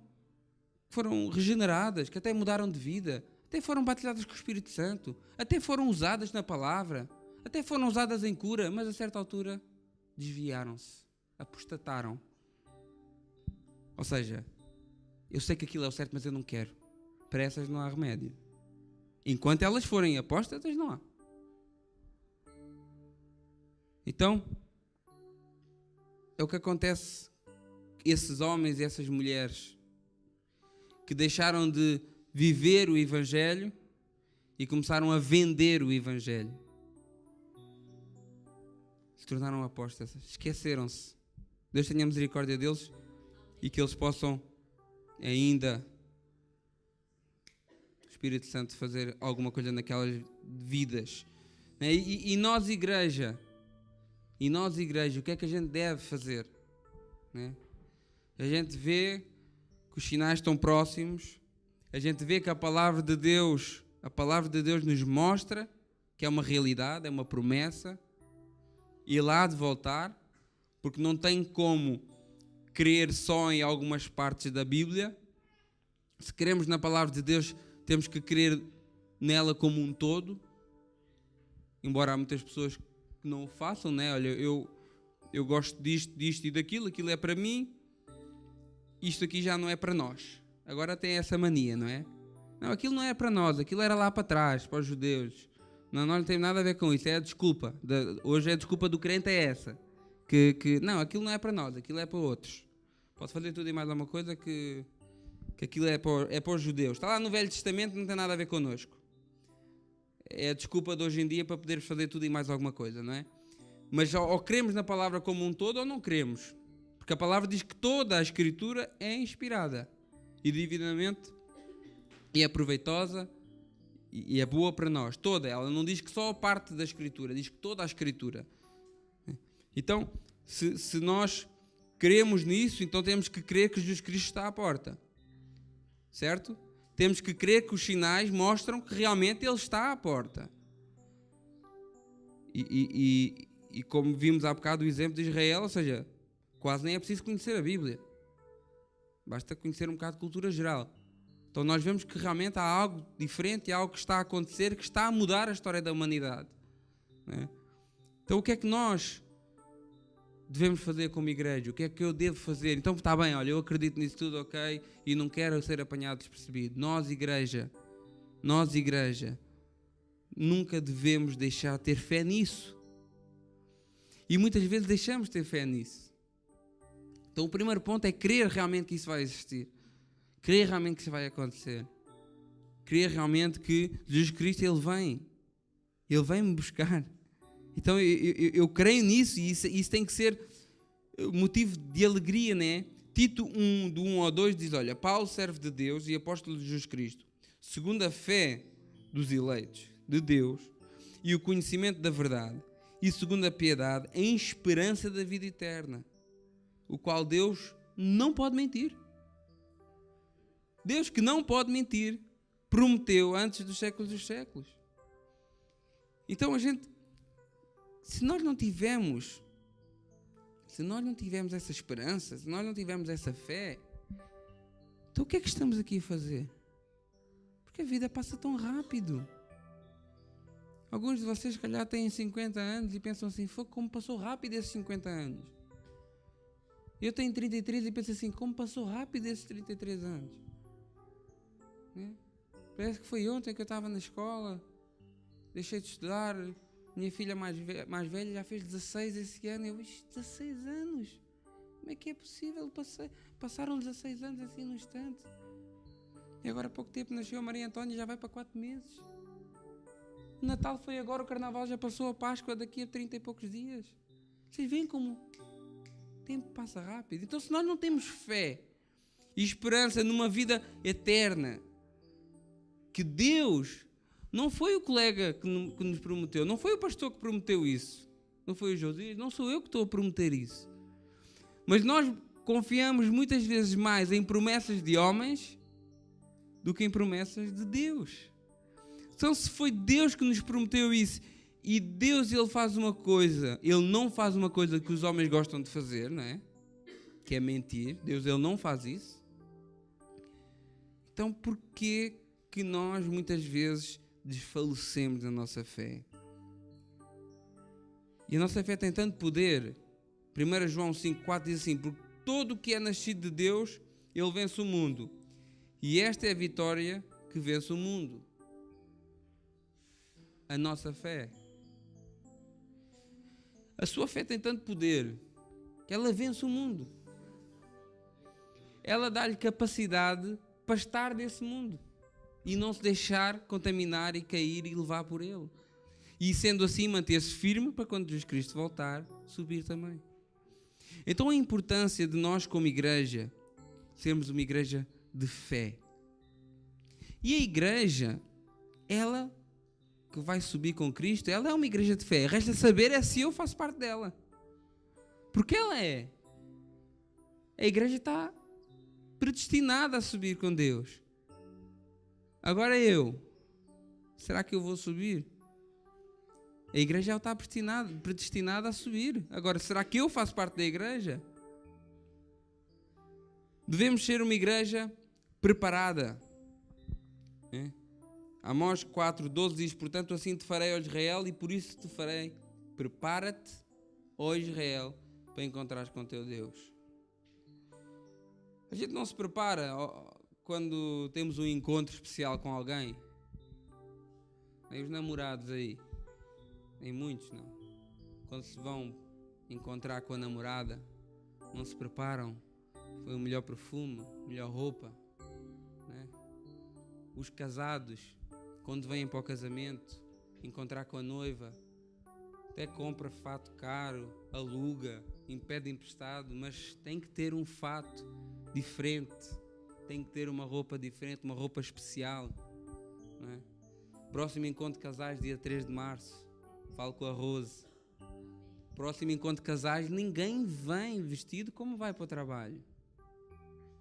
regeneradas, que até mudaram de vida, até foram batizadas com o Espírito Santo, até foram usadas na palavra, até foram usadas em cura, mas a certa altura desviaram-se, apostataram. Ou seja, eu sei que aquilo é o certo, mas eu não quero. Para essas não há remédio. Enquanto elas forem apóstatas, não há. Então, é o que acontece. Esses homens e essas mulheres que deixaram de viver o Evangelho e começaram a vender o Evangelho. Se tornaram apóstatas. Esqueceram-se. Deus tenha misericórdia deles e que eles possam ainda, o Espírito Santo, fazer alguma coisa naquelas vidas. E nós, igreja, o que é que a gente deve fazer? A gente vê que os sinais estão próximos, a gente vê que a palavra de Deus nos mostra que é uma realidade, é uma promessa, e lá há de voltar, porque não tem como crer só em algumas partes da Bíblia. Se queremos na palavra de Deus, temos que crer nela como um todo, embora há muitas pessoas que não o façam, né? Olha, eu gosto disto e daquilo, aquilo é para mim, isto aqui já não é para nós. Agora tem essa mania, não é? Não, aquilo não é para nós, aquilo era lá para trás, para os judeus. Não, nós não temos nada a ver com isso, é a desculpa. Hoje a desculpa do crente é essa. Não, aquilo não é para nós, aquilo é para outros. Posso fazer tudo e mais alguma coisa que aquilo é para os judeus. Está lá no Velho Testamento, não tem nada a ver connosco. É a desculpa de hoje em dia para podermos fazer tudo e mais alguma coisa, não é? Mas ou cremos na palavra como um todo ou não cremos. Porque a palavra diz que toda a Escritura é inspirada e divinamente e é proveitosa e é boa para nós. Toda. Ela não diz que só a parte da Escritura, diz que toda a Escritura. Então, se nós cremos nisso, então temos que crer que Jesus Cristo está à porta. Certo? Temos que crer que os sinais mostram que realmente Ele está à porta. E como vimos há bocado o exemplo de Israel, ou seja, quase nem é preciso conhecer a Bíblia. Basta conhecer um bocado de cultura geral. Então nós vemos que realmente há algo diferente, há algo que está a acontecer, que está a mudar a história da humanidade. Né? Então o que é que nós devemos fazer como igreja? O que é que eu devo fazer? Então está bem, olha, eu acredito nisso tudo, ok, e não quero ser apanhado despercebido. Nós igreja, nunca devemos deixar de ter fé nisso. E muitas vezes deixamos de ter fé nisso. Então o primeiro ponto é crer realmente que isso vai existir. Crer realmente que isso vai acontecer. Crer realmente que Jesus Cristo, Ele vem me buscar. Então eu creio nisso, e isso tem que ser motivo de alegria, né? Tito 1, do 1 ao 2 diz, olha, Paulo, servo de Deus e apóstolo de Jesus Cristo, segundo a fé dos eleitos de Deus e o conhecimento da verdade, e segundo a piedade, em esperança da vida eterna, o qual Deus não pode mentir. Deus, que não pode mentir, prometeu antes dos séculos. Então a gente, se nós não tivermos essa esperança, se nós não tivermos essa fé, então o que é que estamos aqui a fazer? Porque a vida passa tão rápido. Alguns de vocês, se calhar, têm 50 anos e pensam assim, como passou rápido esses 50 anos. Eu tenho 33 e penso assim, como passou rápido esses 33 anos. Parece que foi ontem que eu estava na escola, deixei de estudar, minha filha mais velha já fez 16 esse ano, eu disse, 16 anos? Como é que é possível? Passaram 16 anos assim no instante. E agora há pouco tempo nasceu a Maria Antônia, já vai para 4 meses. O Natal foi agora, o Carnaval já passou, a Páscoa daqui a 30 e poucos dias. Vocês veem como o tempo passa rápido. Então se nós não temos fé e esperança numa vida eterna, que Deus não foi o colega que nos prometeu, não foi o pastor que prometeu isso, não foi o Josias, não sou eu que estou a prometer isso. Mas nós confiamos muitas vezes mais em promessas de homens do que em promessas de Deus. Então se foi Deus que nos prometeu isso, e Deus, Ele faz uma coisa, Ele não faz uma coisa que os homens gostam de fazer, não é? Que é mentir. Deus, Ele não faz isso. Então porquê que nós muitas vezes desfalecemos na nossa fé? E a nossa fé tem tanto poder. 1 João 5,4 diz assim, porque todo o que é nascido de Deus, ele vence o mundo. E esta é a vitória que vence o mundo. A nossa fé. A sua fé tem tanto poder que ela vence o mundo. Ela dá-lhe capacidade para estar nesse mundo e não se deixar contaminar e cair e levar por ele. E sendo assim, manter-se firme para quando Jesus Cristo voltar, subir também. Então a importância de nós como igreja sermos uma igreja de fé. E a igreja, ela que vai subir com Cristo, ela é uma igreja de fé. Resta saber se eu faço parte dela. Porque ela é. A igreja está predestinada a subir com Deus. Agora será que eu vou subir? A igreja já está predestinada a subir. Agora, será que eu faço parte da igreja? Devemos ser uma igreja preparada. Amós 4,12 diz, portanto assim te farei, ó Israel, e por isso te farei. Prepara-te, ó Israel, para encontrares com o teu Deus. A gente não se prepara quando temos um encontro especial com alguém. Nem os namorados aí. Nem muitos, não. Quando se vão encontrar com a namorada, não se preparam. Foi o melhor perfume, a melhor roupa. Né? Os casados, quando vêm para o casamento, encontrar com a noiva, até compra fato caro, aluga, pede emprestado, mas tem que ter um fato diferente, tem que ter uma roupa diferente, uma roupa especial. Não é? Próximo encontro de casais, dia 3 de março, falo com a Rose. Próximo encontro de casais, ninguém vem vestido como vai para o trabalho.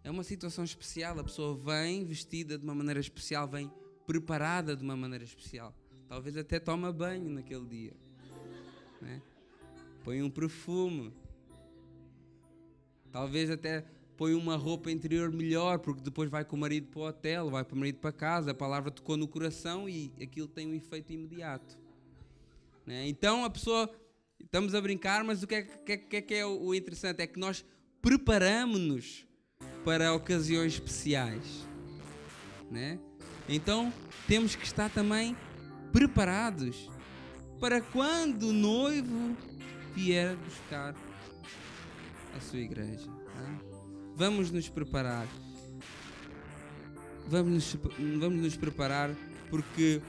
É uma situação especial, a pessoa vem vestida de uma maneira especial, vem preparada de uma maneira especial. Talvez até toma banho naquele dia. Né? Põe um perfume. Talvez até põe uma roupa interior melhor, porque depois vai com o marido para o hotel, vai com o marido para casa, a palavra tocou no coração e aquilo tem um efeito imediato. Né? Então a pessoa, estamos a brincar, mas o que é o interessante? É que nós preparamos-nos para ocasiões especiais. Né? Então temos que estar também preparados para quando o noivo vier buscar a sua igreja. Tá? Vamos nos preparar. Vamos nos preparar, porque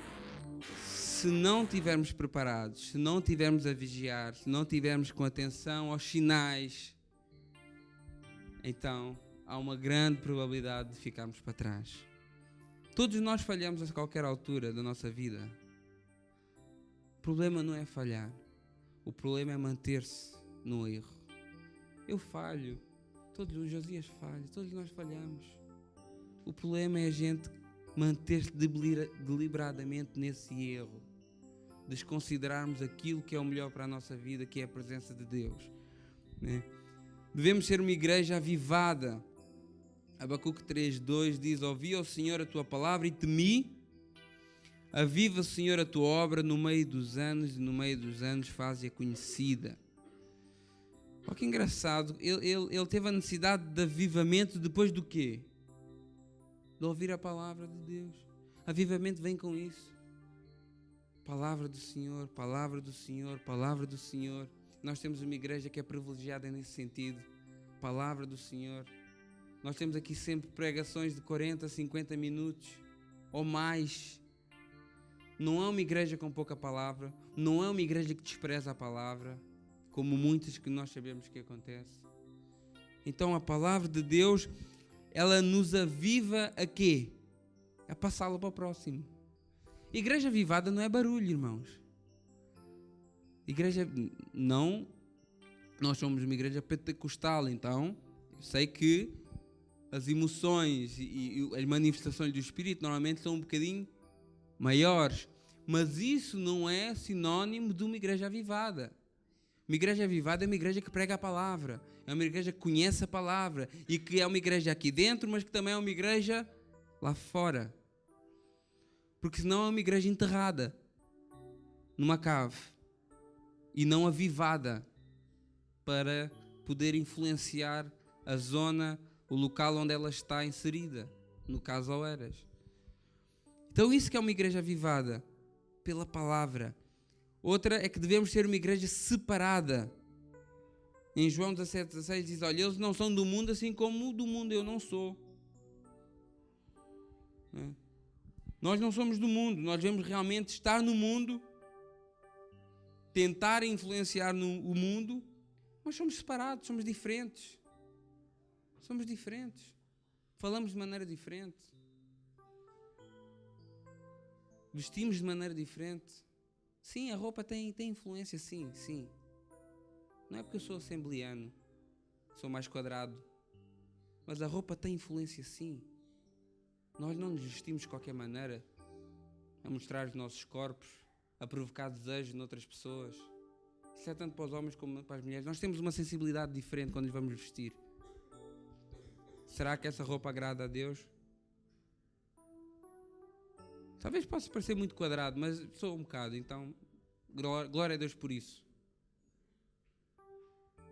se não estivermos preparados, se não estivermos a vigiar, se não estivermos com atenção aos sinais, então há uma grande probabilidade de ficarmos para trás. Todos nós falhamos a qualquer altura da nossa vida. O problema não é falhar. O problema é manter-se no erro. Eu falho. Todos os Josias falham. Todos nós falhamos. O problema é a gente manter-se deliberadamente nesse erro. Desconsiderarmos aquilo que é o melhor para a nossa vida, que é a presença de Deus. Né? Devemos ser uma igreja avivada. Abacuque 3:2 diz: ouvi, ó Senhor, a tua palavra e temi. Aviva, Senhor, a tua obra no meio dos anos, e no meio dos anos faze-a conhecida. Olha que engraçado, ele teve a necessidade de avivamento depois do quê? De ouvir a palavra de Deus. Avivamento vem com isso. Palavra do Senhor, palavra do Senhor, palavra do Senhor. Nós temos uma igreja que é privilegiada nesse sentido. Palavra do Senhor. Nós temos aqui sempre pregações de 40, 50 minutos ou mais. Não é uma igreja com pouca palavra, não é uma igreja que despreza a palavra, como muitas que nós sabemos que acontece. Então a palavra de Deus, ela nos aviva a quê? A passá-la para o próximo. Igreja avivada não é barulho, irmãos. Igreja, não, nós somos uma igreja pentecostal, então eu sei que as emoções e as manifestações do Espírito normalmente são um bocadinho maiores, mas isso não é sinónimo de uma igreja avivada. Uma igreja avivada é uma igreja que prega a palavra, é uma igreja que conhece a palavra e que é uma igreja aqui dentro, mas que também é uma igreja lá fora. Porque senão é uma igreja enterrada numa cave e não avivada para poder influenciar a zona, o local onde ela está inserida, no caso Oeiras. Então isso que é uma igreja avivada, pela palavra. Outra é que devemos ser uma igreja separada. Em João 17,16 diz: olha, eles não são do mundo assim como do mundo eu não sou. Nós não somos do mundo, nós devemos realmente estar no mundo, tentar influenciar o mundo, mas somos separados, somos diferentes. Somos diferentes. Falamos de maneira diferente. Vestimos de maneira diferente. Sim, a roupa tem influência, sim. Não é porque eu sou assembleano, sou mais quadrado, mas a roupa tem influência, sim. Nós não nos vestimos de qualquer maneira a mostrar os nossos corpos, a provocar desejos noutras pessoas. Isso é tanto para os homens como para as mulheres. Nós temos uma sensibilidade diferente quando nos vamos vestir. Será que essa roupa agrada a Deus? Talvez possa parecer muito quadrado, mas sou um bocado, então glória a Deus por isso.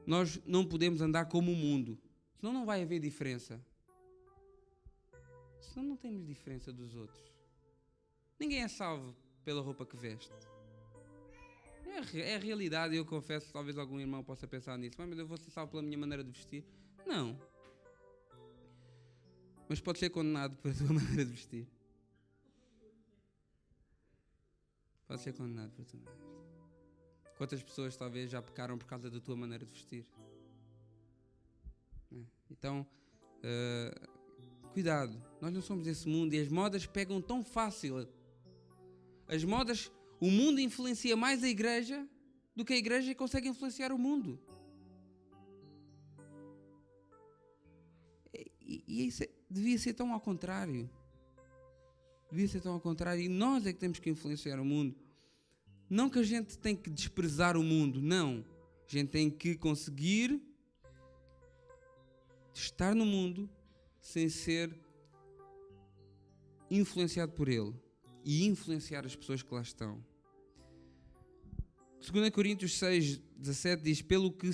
Nós não podemos andar como o mundo, senão não vai haver diferença. Senão não temos diferença dos outros. Ninguém é salvo pela roupa que veste. É a realidade, eu confesso, talvez algum irmão possa pensar nisso. Mas eu vou ser salvo pela minha maneira de vestir? Não. Mas pode ser condenado pela tua maneira de vestir. Pode ser condenado pela tua maneira de vestir. Quantas pessoas talvez já pecaram por causa da tua maneira de vestir? Então, cuidado, nós não somos desse mundo e as modas pegam tão fácil. As modas, o mundo influencia mais a igreja do que a igreja consegue influenciar o mundo. E isso devia ser tão ao contrário. Devia ser tão ao contrário. E nós é que temos que influenciar o mundo. Não que a gente tem que desprezar o mundo, não. A gente tem que conseguir de estar no mundo sem ser influenciado por ele e influenciar as pessoas que lá estão. 2 Coríntios 6:17 diz: pelo que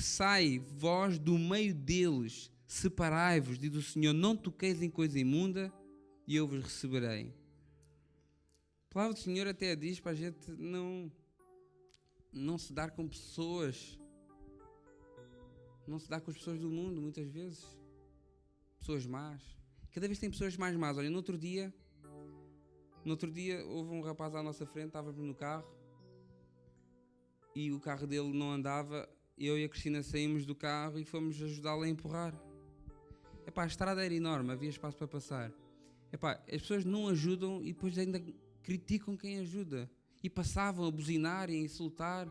sai vós do meio deles, separai-vos, diz o Senhor, não toqueis em coisa imunda e eu vos receberei. A palavra do Senhor até diz para a gente não se dar com pessoas, não se dar com as pessoas do mundo, muitas vezes, pessoas más. Cada vez tem pessoas mais más. Olha, no outro dia houve um rapaz à nossa frente, estávamos no carro e o carro dele não andava. Eu e a Cristina saímos do carro e fomos ajudá-lo a empurrar. A estrada era enorme, havia espaço para passar. As pessoas não ajudam e depois ainda criticam quem ajuda. E passavam a buzinar e a insultar.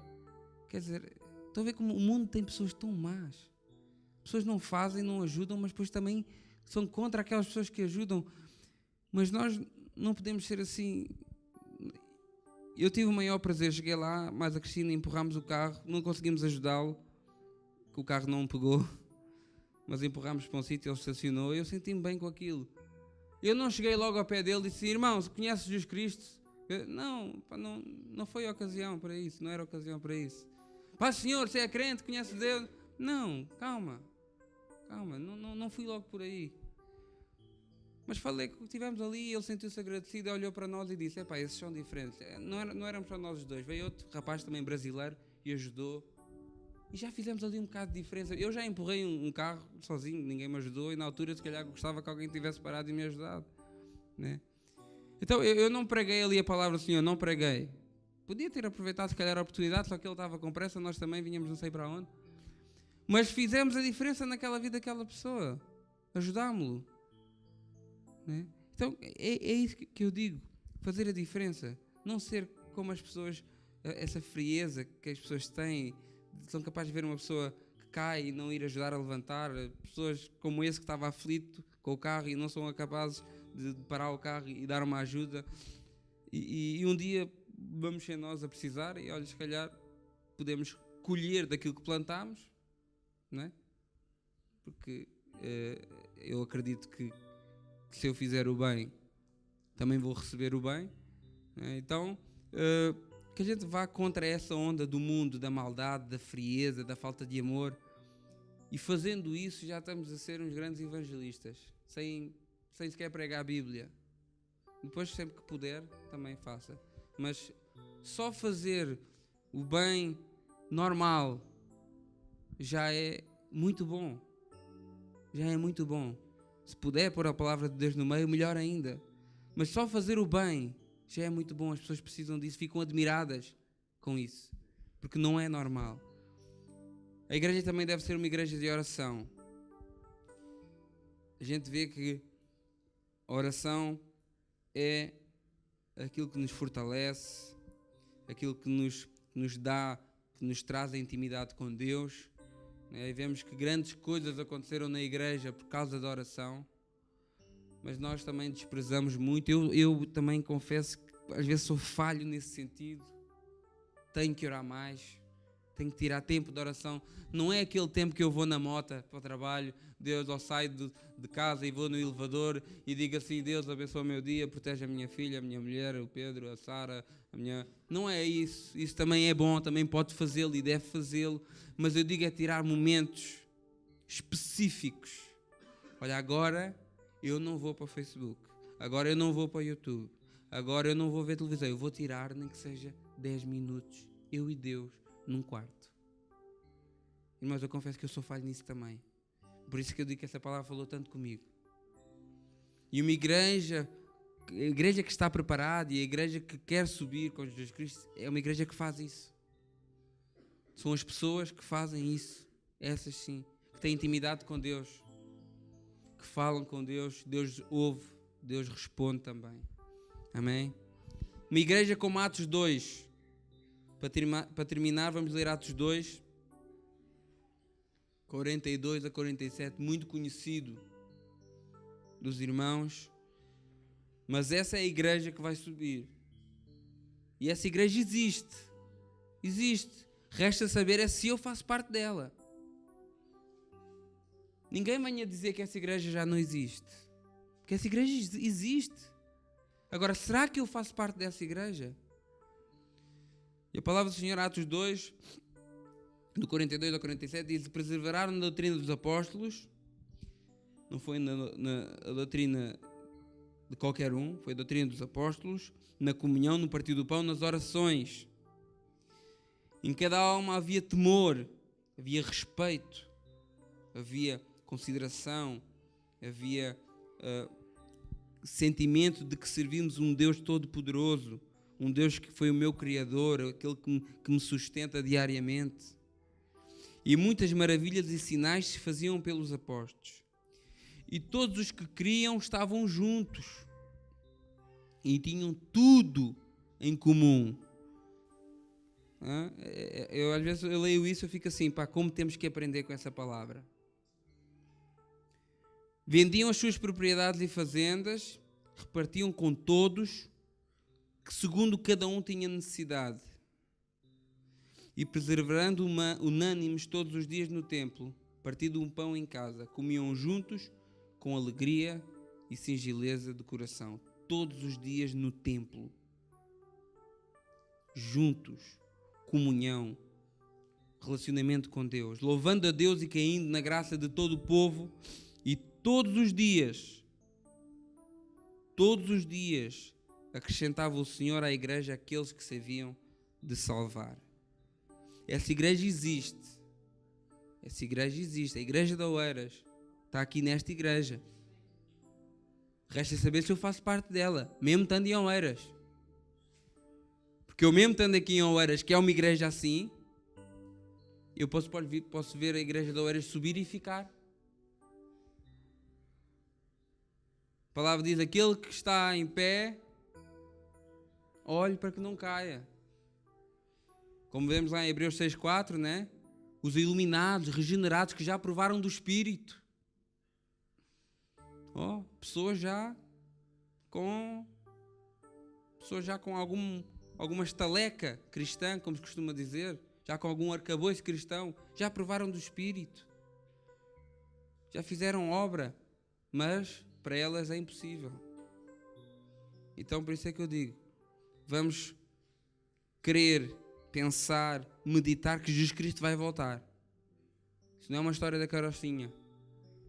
Quer dizer, estão a ver como o mundo tem pessoas tão más. Pessoas não fazem, não ajudam, mas depois também são contra aquelas pessoas que ajudam. Mas nós não podemos ser assim. Eu tive o maior prazer, cheguei lá, mais a Cristina, empurrámos o carro, não conseguimos ajudá-lo, que o carro não pegou, mas empurrámos para um sítio, ele estacionou, e eu senti-me bem com aquilo. Eu não cheguei logo ao pé dele e disse: irmão, conheces Jesus Cristo? Não foi ocasião para isso, não era ocasião para isso. Paz, Senhor, você é crente, conhece Deus? Não, calma, não fui logo por aí. Mas falei que estivemos ali, ele sentiu-se agradecido, olhou para nós e disse: esses são diferentes. Não éramos só nós os dois, veio outro rapaz também brasileiro e ajudou. E já fizemos ali um bocado de diferença. Eu já empurrei um carro sozinho, ninguém me ajudou, e na altura se calhar gostava que alguém tivesse parado e me ajudado, né? Então eu não preguei ali a palavra do Senhor, não preguei. Podia ter aproveitado se calhar a oportunidade, só que ele estava com pressa, nós também vinhamos não sei para onde. Mas fizemos a diferença naquela vida daquela pessoa, ajudámo-lo, né? Então é isso que eu digo, fazer a diferença, não ser como as pessoas, essa frieza que as pessoas têm, são capazes de ver uma pessoa que cai e não ir ajudar a levantar, pessoas como esse que estava aflito com o carro e não são capazes de parar o carro e dar uma ajuda, e um dia vamos ser nós a precisar e olha, se calhar podemos colher daquilo que plantámos, não é? Porque eu acredito que se eu fizer o bem também vou receber o bem, né? Então que a gente vá contra essa onda do mundo, da maldade, da frieza, da falta de amor, e fazendo isso já estamos a ser uns grandes evangelistas, sem sequer pregar a Bíblia. Depois, sempre que puder, também faça, mas só fazer o bem normal já é muito bom. Se puder pôr a palavra de Deus no meio, melhor ainda. Mas só fazer o bem já é muito bom. As pessoas precisam disso, ficam admiradas com isso, porque não é normal. A igreja também deve ser uma igreja de oração. A gente vê que a oração é aquilo que nos fortalece, aquilo que nos dá, que nos traz a intimidade com Deus, né? E vemos que grandes coisas aconteceram na igreja por causa da oração, mas nós também desprezamos muito. Eu também confesso que às vezes sou falho nesse sentido. Tenho que orar mais, tenho que tirar tempo de oração. Não é aquele tempo que eu vou na moto para o trabalho, Deus, ou saio de casa e vou no elevador e digo assim: Deus abençoa o meu dia, protege a minha filha, a minha mulher, o Pedro, a Sara, a minha... Não é isso. Isso também é bom, também pode fazê-lo e deve fazê-lo, mas eu digo é tirar momentos específicos. Olha, agora eu não vou para o Facebook, agora eu não vou para o YouTube, agora eu não vou ver televisão, eu vou tirar nem que seja 10 minutos, eu e Deus, num quarto. Irmãos, eu confesso que eu sou falho nisso também. Por isso que eu digo que essa palavra falou tanto comigo. E uma igreja, a igreja que está preparada e a igreja que quer subir com Jesus Cristo, é uma igreja que faz isso. São as pessoas que fazem isso, essas sim, que têm intimidade com Deus, que falam com Deus, Deus ouve, Deus responde também. Amém? Uma igreja como Atos 2, para terminar, vamos ler Atos 2, 42 a 47, muito conhecido dos irmãos, mas essa é a igreja que vai subir. E essa igreja existe. Resta saber se eu faço parte dela. Ninguém venha dizer que essa igreja já não existe. Porque essa igreja existe. Agora, será que eu faço parte dessa igreja? E a palavra do Senhor, Atos 2, do 42 ao 47, diz: perseveraram na doutrina dos apóstolos. Não foi na doutrina de qualquer um, foi a doutrina dos apóstolos, na comunhão, no partir do pão, nas orações. Em cada alma havia temor, havia respeito, havia consideração, havia sentimento de que servimos um Deus todo-poderoso, um Deus que foi o meu Criador, aquele que me sustenta diariamente. E muitas maravilhas e sinais se faziam pelos apóstolos. E todos os que criam estavam juntos e tinham tudo em comum. Às vezes eu leio isso e fico assim, como temos que aprender com essa palavra. Vendiam as suas propriedades e fazendas, repartiam com todos, que segundo cada um tinha necessidade. E perseverando unânimes todos os dias no templo, partindo um pão em casa, comiam juntos com alegria e singeleza de coração. Todos os dias no templo. Juntos. Comunhão. Relacionamento com Deus. Louvando a Deus e caindo na graça de todo o povo. E todos os dias, acrescentava o Senhor à igreja aqueles que se haviam de salvar. Essa igreja existe. A igreja de Oeiras está aqui nesta igreja. Resta saber se eu faço parte dela, mesmo estando em Oeiras. Porque eu mesmo estando aqui em Oeiras, que é uma igreja assim, eu posso ver a igreja de Oeiras subir e ficar. A palavra diz: aquele que está em pé, olhe para que não caia. Como vemos lá em Hebreus 6,4, né? Os iluminados, regenerados, que já provaram do Espírito. Pessoas já com alguma estaleca cristã, como se costuma dizer, já com algum arcabouço cristão, já provaram do Espírito. Já fizeram obra, mas para elas é impossível. Então, por isso é que eu digo, vamos crer, pensar, meditar que Jesus Cristo vai voltar. Isso não é uma história da carrocinha.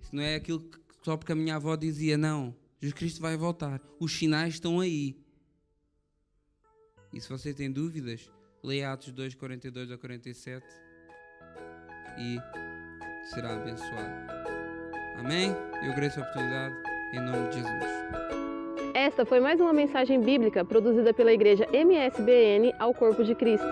Isso não é aquilo que só porque a minha avó dizia. Não, Jesus Cristo vai voltar. Os sinais estão aí. E se você tem dúvidas, leia Atos 2, 42 a 47 e será abençoado. Amém? Eu agradeço a oportunidade em nome de Jesus. Esta foi mais uma mensagem bíblica produzida pela Igreja MSBN ao Corpo de Cristo.